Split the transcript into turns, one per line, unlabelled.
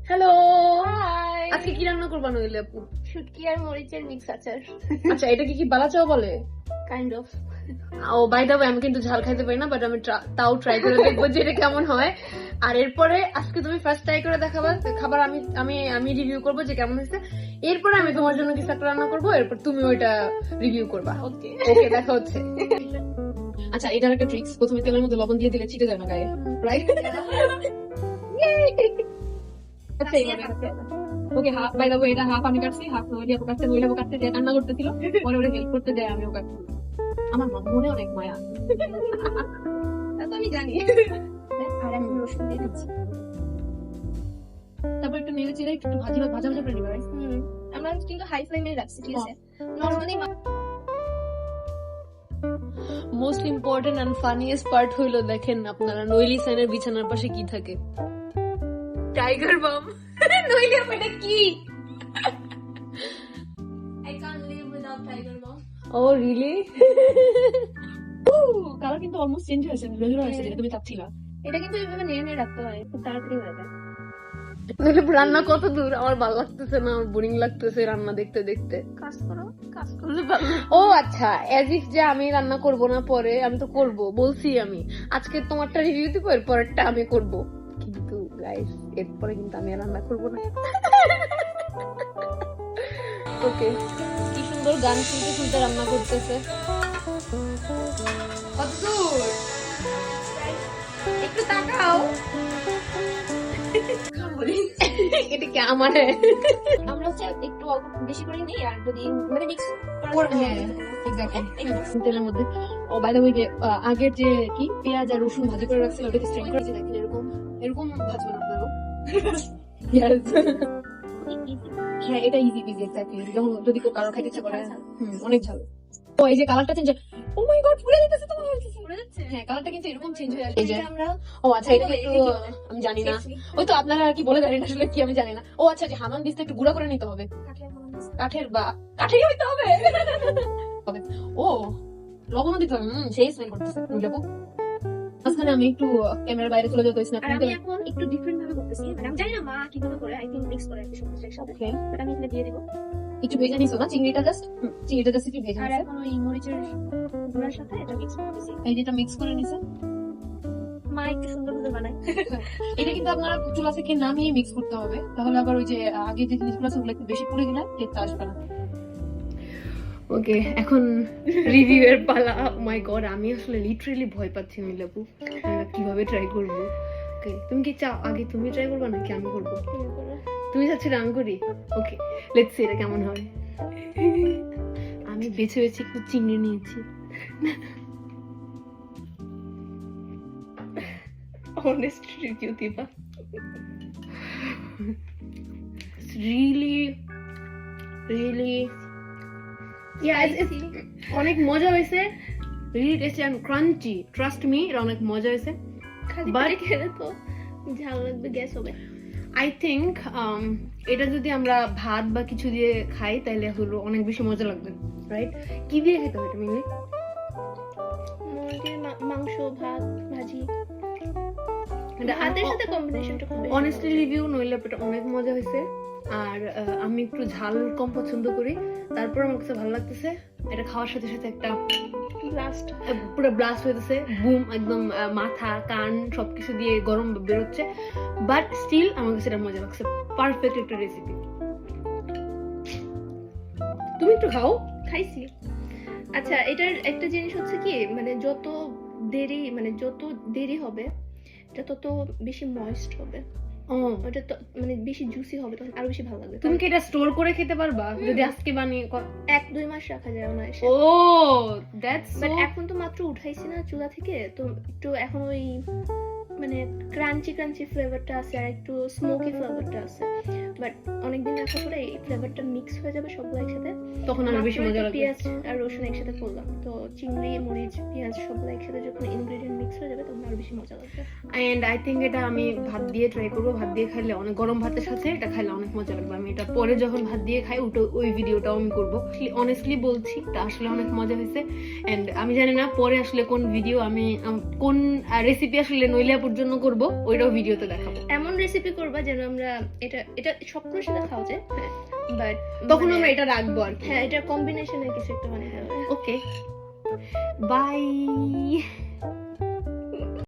Hello,
high.
আজকে কি রান্না করবা নইলে আপু?
শুটকি আর মরিচের মিক্স আচার।
আচ্ছা, এটা কি বালাচাও বলে?
Kind of.
Oh by the way, আমি কিন্তু ঝাল খাইতে পারি না, বাট আমি তাও ট্রাই করে দেখবো যে এটা কেমন হয়। আর এরপরে আজকে তুমি ফার্স্ট ট্রাই করে দেখাবা খাবার, আমি আমি আমি রিভিউ করবো যে কেমন হয়েছে। এরপরে আমি তোমার জন্য কিছু একটা রান্না করবো, এরপর তুমি ওইটা রিভিউ করবা।
ওকে
ওকে, দেখা হচ্ছে। আচ্ছা, এটার একটা ট্রিক্স, প্রথমে তেলের মধ্যে লবণ দিয়ে দিলে ছিটে যায় না গায়ে, right? Okay, half by the way, এটা হাফ আমি কাটছি, হাফ নইলে আপু কাটতে, নইলে আপু কাটতে যায়, রান্না করতেছিল, পরে ওরে হেল্প করতে যায়, আমিও কাটছি। আমার মনে অনেক মায়া।
তা তো আমি জানি। আর এখন রসুন দিয়ে দিচ্ছি।
তারপর একটু নেড়ে চেড়ে একটু ভাজা ভাজা করে নিবা, রাইট?
আমরা কিন্তু হাই ফ্লেমে রাখছি, ঠিক আছে? Normally
most important and funniest part হইলো, দেখেন আপনারা, নইলি সাইনের বিছানার পাশে কি থাকে? টাইগার বাম। নইলি আপু এটা কি?
I can't live without tiger balm.
O really? Colour কিন্তু অলমোস্ট চেঞ্জ হয়েছে, রেগুলার হয়েছে, যেটা তুমি চাচ্ছিলা।
এটা কিন্তু এইভাবে নেড়ে নেড়ে রাখতে হয়, খুব তাড়াতাড়ি হয়ে যায়।
নইলে রান্না কত দূর, আমার ভালো লাগতেছে না, আমার বোরিং লাগতেছে রান্না দেখতে দেখতে।
কাজ করলে ভালো।
ও আচ্ছা, এজ ইফ যে আমি রান্না করব না, পরে আমি তো করব বলছি। আমি আজকে তোমারটা রিভিউ দিব, এর পরেরটা আমি করব, কিন্তু গাইস এরপরে কিন্তু আমি আর রান্না করব না। ওকে, কি সুন্দর গান শুনতে শুনতে রান্না করতেছে। কত দূর? একটু তাকাও। এটা কি আমার?
আমরা হচ্ছে একটু অল্প বেশি করে নিই, আর যদি মানে মিক্স
তেলের মধ্যে। ও বাই দ্য ওয়ে, যে আগের যে কি পেঁয়াজ আর রসুন ভাজি করে রাখছিল, ওটাকে স্ট্রেন করেছি, দেখেন এরকম এরকম ভাজবেন আপনারাও। হ্যাঁ, এটা ইজি পিজি, এক্স্যাক্টলি। যেমন যদি কারো খাইতে ইচ্ছা করে, অনেক ঝাল। ও এই যে কালারটা চেঞ্জ, ও মাই গড, পুড়ে যেতেছে তো, পুড়ে যাচ্ছে। হ্যাঁ, কালারটা কিন্তু এরকম চেঞ্জ হয়ে আসছে।
আমরা
ও আচ্ছা, এটা একটু আমি জানি না, ওই তো আপনারা কি বলে জানেন আসলে কি আমি জানি না। ও আচ্ছা, যে হামান দিসটা একটু গুঁড়া করে নিতে হবে, কাঠেরই হইতে হবে। ও লবণও দিতে হবে, সেই স্মেল করতেছে। মাঝখানে আমি একটু ক্যামেরার বাইরে চলে যেতে স্ন্যাপ
আর আমি
নিতে।
এখন একটু ডিফারেন্ট ভাবে করতেছি, মানে আমি জানি না মা কিভাবে করে, আই থিংক মিক্স করে সবকিছু একসাথে।
ওকে,
বাট আমি এখানে দিয়ে দেব।
একটু ভেজে নিছো না চিংড়িটা? জাস্ট একটু ভেজে
আর
নিছো।
এখন ওই মরিচের গুঁড়ার সাথে এটা মিক্স করতেছি।
এই যেটা মিক্স করে নিছে,
মা একটু সুন্দর করে বানায়।
এটা কিন্তু আপনারা চুলা থেকে নামিয়ে মিক্স করতে হবে, তাহলে আবার ওই যে আগে যে জিনিসগুলো আছে ওগুলো একটু বেশি পড়ে গেলে টেস্ট আসবে না। ওকে, এখন রিভিউ এর পালা। মাই গড, আমি আসলে লিটারালি ভয় পাচ্ছি নীলাপু, কিভাবে ট্রাই করব। ওকে, তুমি কি চাও আগে তুমি ট্রাই করবে নাকি আমি করব? তুমি চাচ্ছিলে আমি করি? ওকে, লেটস সি এটা কেমন হয়। আমি বেছে বেছে একটু চিংড়ি নিয়েছি। Honest review দিবা? It's really yeah, it's অনেক মজা হয়েছে, really tasty and crunchy, trust me, এটা অনেক মজা হয়েছে।
বাড়ি খেলে তো ঝাল লাগবে, গ্যাস হবে।
I think এটা যদি আমরা ভাত বা কিছু দিয়ে খাই তাহলে হলো অনেক বেশি মজা লাগবে, রাইট? কি দিয়ে খেতে হয় এটা মিলে?
মাংস, ভাত, ভাজি,
এটা
ভাতের সাথে কম্বিনেশনটা খুব বেশি।
অনেস্টলি রিভিউ নইলে এটা অনেক মজা হয়েছে। আর আমি একটু ঝাল কম পছন্দ করি, তারপর আমার কাছে ভালো লাগতেছে। এটা খাওয়ার সাথে সাথে একটা
ব্লাস্ট,
পুরো ব্লাস্ট হইতেছে, বুম, একদম মাথা কান সবকিছু দিয়ে গরম বেরোচ্ছে, বাট স্টিল আমার কাছে এটা মজা লাগছে। পারফেক্ট একটা রেসিপি। তুমি একটু খাও।
খাইছি। আচ্ছা, এটার একটা জিনিস হচ্ছে কি, মানে যত দেরি হবে এটা তত বেশি ময়েস্ট হবে, ওটা তো মানে বেশি জুসি হবে, তখন আরো বেশি ভালো লাগবে।
তুমি কি এটা স্টোর করে খেতে পারবা যদি আজকে বানিয়ে?
1-2 মাস রাখা যায় না এসে।
ও দ্যাটস
বাট এখন তো মাত্র উঠাইছি না চুলা থেকে, তো একটু এখন ওই মানে ক্রাঞ্চি ফ্লেভারটা আছে, আর একটু স্মোকি ফ্লেভারটা আছে। বাট অনেকদিন রাখার পরে এই ফ্লেভারটা মিক্স হয়ে যাবে সবগুলো একসাথে,
তখন আরো বেশি মজা লাগবে।
পেঁয়াজ আর রসুন একসাথে করলাম, তো চিংড়ি, মরিচ, পেঁয়াজ সবগুলো একসাথে যখন ইনগ্রেডিয়েন্ট মিক্স হয়ে যাবে তখন আরো বেশি মজা লাগবে।
এন্ড আই থিঙ্ক এটা আমি ভাত দিয়ে ট্রাই করবো। ভাত দিয়ে খাইলে অনেক, গরম ভাতের সাথে এটা খাইলে অনেক মজা লাগবে। আমি এটা পরে যখন ভাত দিয়ে খাই ওই ভিডিওটাও আমি করবো। অনেস্টলি বলছি, এটা আসলে অনেক মজা হয়েছে। এন্ড আমি জানি না পরে আসলে কোন ভিডিও আমি কোন রেসিপি আসলে নইলে আপুর আপুর জন্য করব, ওইটাও ভিডিওতে দেখাবো।
এমন রেসিপি করবা যেন আমরা এটা এটা সবগুলোর সাথে খাওয়া যায়, বাট
তখন আমরা এটা রাখবো আর কি।
হ্যাঁ, এটা কম্বিনেশনে কিছু একটা বানাতে হবে।
ওকে, বাই।